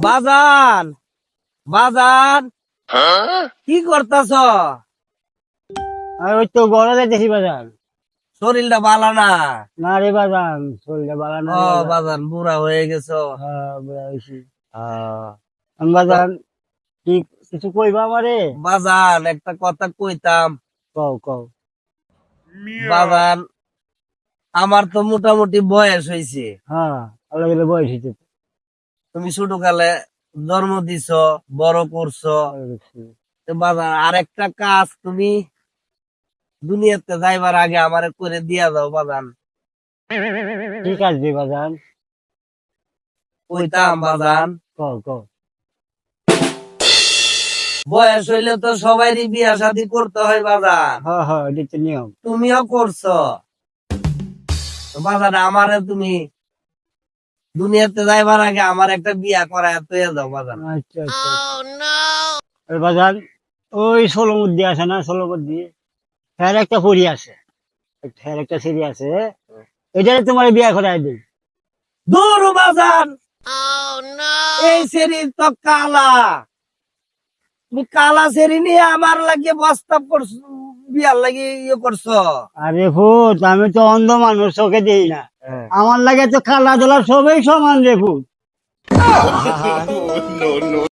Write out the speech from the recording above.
বাজান বাজান কি করতাছ? ওই তো বড় যাইতেছি বাজান। শরীরটা ভালো না? না রে বাজান, শরীরটা ভালো না ও রে বাজান। বাজান বুড়া হয়ে গেছো। বুড়া হইছি। আহ, বাজান কি কিছু কইবা আমারে? বাজান একটা কথা কইতাম। কও কও। বাজান আমার তো মোটামুটি বয়স হয়েছে। হ্যাঁ, আল্লাহ গেলে বয়স হইছে তো। তুমি ছোট কালে জন্ম দিছ, বড় করছো। তো বাজান আর একটা কাজ তুমি দুনিয়াতে যাইবার আগে আমারে করে দিয়া দাও বাজান। ঠিক আছে বাজান, কইতাম বাজান কও কও। বয়স হইলে তো সবাইরই বিয়া শাদী করতে হয় বাজান। হ্যাঁ হ্যাঁ, এটা তো নিয়ম। তুমিও করছো। তো বাজান আমারে তুমি দুনিয়াতে যাইবার আগে আমার একটা বিয়া করায় তুই দাও বাজান। আচ্ছা আচ্ছা। আর বাজান ওই সোলমুদ্দি আছে না, সোলমুদ্দি হ্যাঁ একটা পরি আছে, হ্যাঁ একটা সিঁড়ি আছে, এটারে তোমার বিয়া করাই দিই। দূর বাজান, এই শরীর তো কালা। তুমি কালা সেরি নিয়ে আমার লাগে প্রস্তাব করছো, বিয়ার লাগে ইয়ে করছো। আরে ভূত, আমি তো অন্ধ মানুষ, চোখে দিই না। আমার লাগে তো কালা ধোলা সবই সমান রে ভূত।